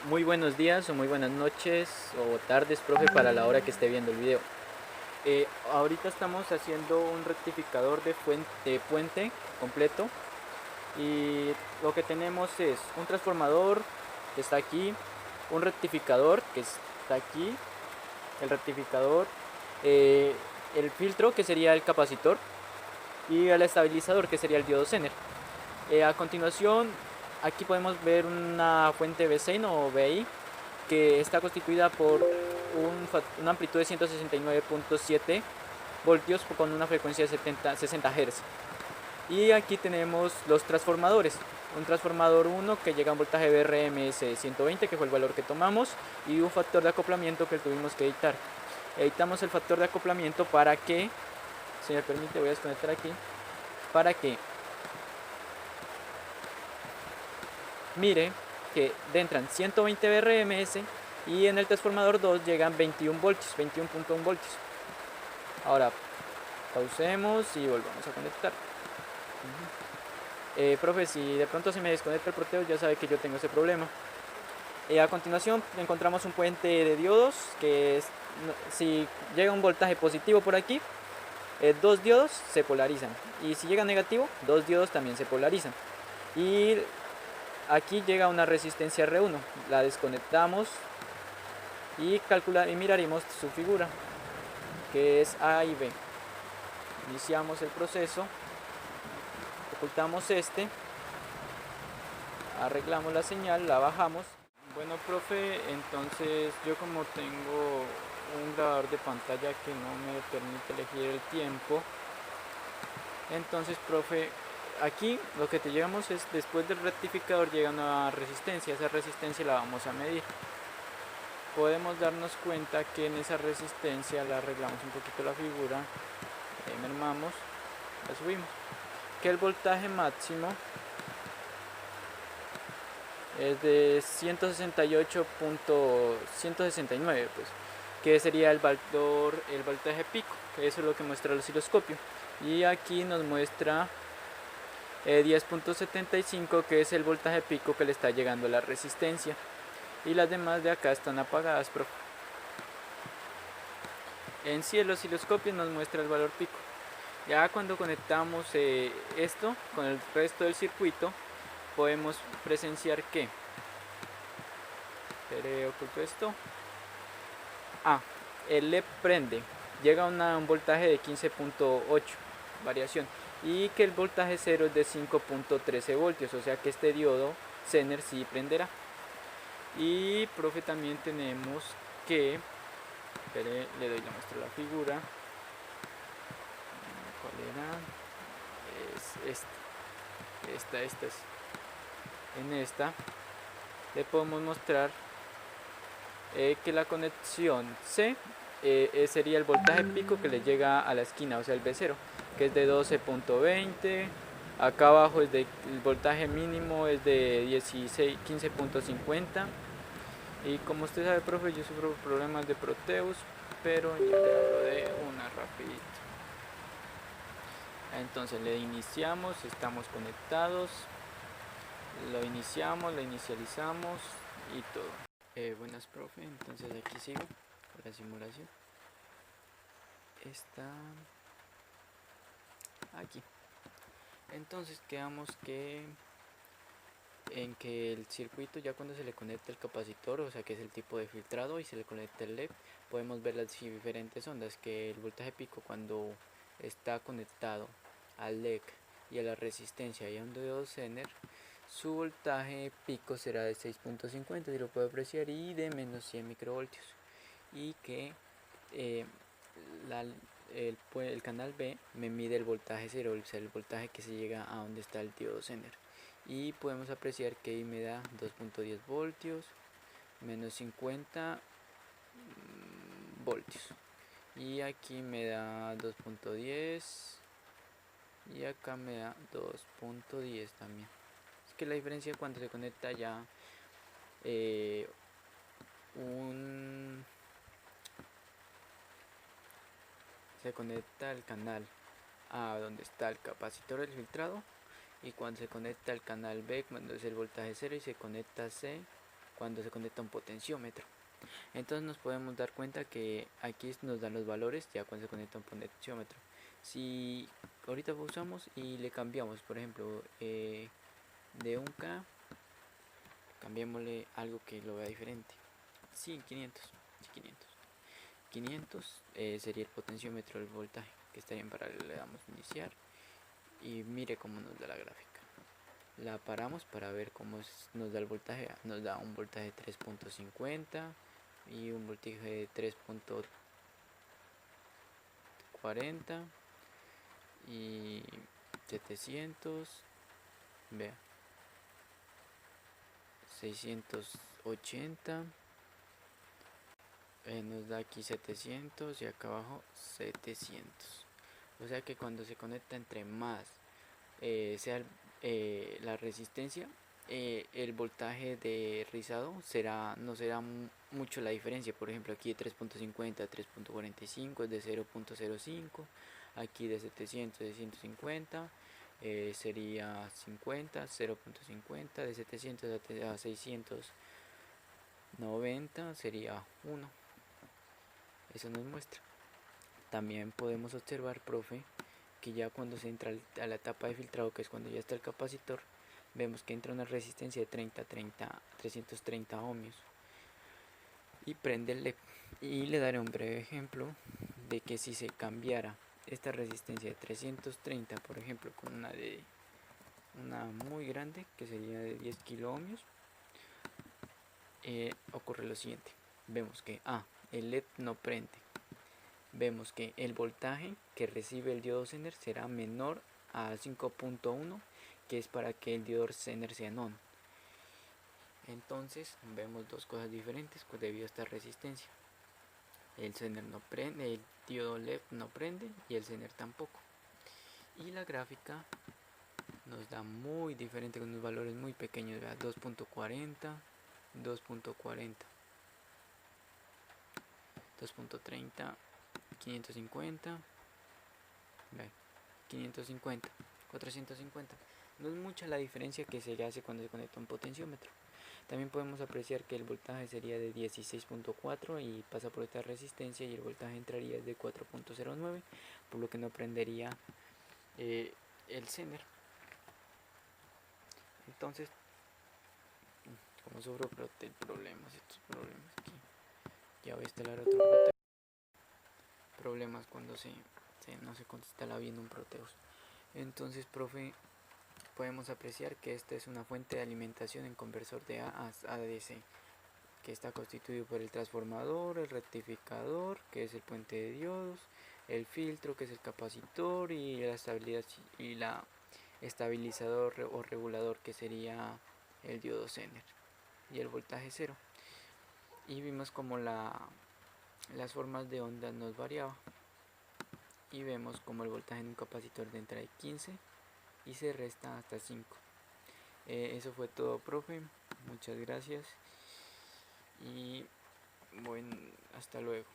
Muy buenos días o muy buenas noches o tardes, profe, para la hora que esté viendo el video. Ahorita estamos haciendo un rectificador de puente completo y lo que tenemos es un transformador que está aquí, un rectificador que está aquí, el rectificador, eh, el filtro que sería el capacitor y el estabilizador que sería el diodo Zener. A continuación, aquí podemos ver una fuente Vcin o VI que está constituida por una amplitud de 169.7 voltios con una frecuencia de 60 Hz. Y aquí tenemos los transformadores. Un transformador 1 que llega a un voltaje BRMS 120, que fue el valor que tomamos, y un factor de acoplamiento que tuvimos que editar. Editamos el factor de acoplamiento para que, si me permite, voy a desconectar aquí, para que mire que entran 120 BRMS y en el transformador 2 llegan 21 voltios, 21.1 voltios. Ahora pausemos y volvamos a conectar. Profe, si de pronto se me desconecta el porteo, ya sabe que yo tengo ese problema. A continuación encontramos un puente de diodos que si llega un voltaje positivo por aquí, dos diodos se polarizan, y si llega negativo, dos diodos también se polarizan. Y aquí llega una resistencia R1, la desconectamos y miraremos su figura, que es A y B. Iniciamos el proceso, ocultamos arreglamos la señal, la bajamos. Bueno, profe, entonces yo como tengo un grabador de pantalla que no me permite elegir el tiempo, entonces, profe, aquí lo que te llegamos es, después del rectificador llega una resistencia, esa resistencia la vamos a medir. Podemos darnos cuenta que en esa resistencia la arreglamos un poquito la figura, mermamos, la subimos, que el voltaje máximo es de 168.169, pues, que sería el voltaje pico, que eso es lo que muestra el osciloscopio. Y aquí nos muestra 10.75, que es el voltaje pico que le está llegando a la resistencia. Y las demás de acá están apagadas, profe. En sí el osciloscopio nos muestra el valor pico. Ya cuando conectamos esto con el resto del circuito, podemos presenciar que oculto esto. El LED prende, llega a un voltaje de 15.8 variación, y que el voltaje cero es de 5.13 voltios, o sea que este diodo Zener sí prenderá. Y profe, también tenemos que, le doy la muestra a la figura, ¿cuál era? Es esta es. En esta le podemos mostrar que la conexión C sería el voltaje pico que le llega a la esquina, o sea el B0, que es de 12.20. Acá abajo el voltaje mínimo es de 15.50. Y como usted sabe, profe, yo sufro problemas de Proteus, pero ya le hablo de una rapidito. Entonces le iniciamos, estamos conectados, lo iniciamos, lo inicializamos y todo. Buenas, profe, entonces aquí sigo con la simulación. Está aquí. Entonces quedamos en que el circuito, ya cuando se le conecta el capacitor, o sea que es el tipo de filtrado, y se le conecta el LED, podemos ver las diferentes ondas, que el voltaje pico cuando está conectado al LED y a la resistencia y a un diodo Zener, su voltaje pico será de 6.50, si lo puedo apreciar, y de menos 100 microvoltios, y que eh, la, el canal B me mide el voltaje cero, o sea el voltaje que se llega a donde está el diodo Zener, y podemos apreciar que ahí me da 2.10 voltios, menos 50 voltios, y aquí me da 2.10, y acá me da 2.10 también. Es que la diferencia cuando se conecta ya un se conecta el canal A donde está el capacitor del filtrado, y cuando se conecta el canal B cuando es el voltaje cero y se conecta C cuando se conecta un potenciómetro. Entonces nos podemos dar cuenta que aquí nos dan los valores ya cuando se conecta un potenciómetro. Si ahorita usamos y le cambiamos, por ejemplo, de 1K, cambiémosle algo que lo vea diferente. Sí, 500. Sí, 500. 500 sería el potenciómetro del voltaje, que estaría en paralelo. Le damos iniciar y mire cómo nos da la gráfica. La paramos para ver cómo nos da el voltaje. Nos da un voltaje de 3.50 y un voltaje de 3.40 y 700. Vea, 680. Nos da aquí 700 y acá abajo 700. O sea que cuando se conecta entre más sea la resistencia, el voltaje de rizado no será mucho la diferencia. Por ejemplo, aquí de 3.50 a 3.45 es de 0.05, aquí de 700 de 150 sería 50, 0.50, de 700 a 690 sería 1. Eso nos muestra. También podemos observar, profe, que ya cuando se entra a la etapa de filtrado, que es cuando ya está el capacitor, vemos que entra una resistencia de 330 ohmios y prende el LED. Y le daré un breve ejemplo de que si se cambiara esta resistencia de 330, por ejemplo, con una muy grande, que sería de 10 kilo ohmios, ocurre lo siguiente. Vemos que el LED no prende. Vemos que el voltaje que recibe el diodo Zener será menor a 5.1, que es para que el diodo Zener sea non. Entonces vemos dos cosas diferentes debido a esta resistencia. El Zener no prende, el diodo LED no prende y el Zener tampoco. Y la gráfica nos da muy diferente con unos valores muy pequeños, 2.40, 2.40, 2.30, 550, 550, 450. No es mucha la diferencia que se hace cuando se conecta un potenciómetro. También podemos apreciar que el voltaje sería de 16.4 y pasa por esta resistencia y el voltaje entraría de 4.09, por lo que no prendería el Zener. Entonces, como sufro estos problemas aquí, ya voy a instalar otro Proteus. Problemas cuando no se instala bien un Proteus. Entonces, profe, podemos apreciar que esta es una fuente de alimentación en conversor de A a DC, que está constituido por el transformador, el rectificador, que es el puente de diodos, el filtro, que es el capacitor, y la estabilizador o regulador, que sería el diodo Zener, y el voltaje cero. Y vimos como las formas de ondas nos variaba, y vemos como el voltaje en un capacitor entra de 15 y se resta hasta 5. Eso fue todo, profe. Muchas gracias y bueno, hasta luego.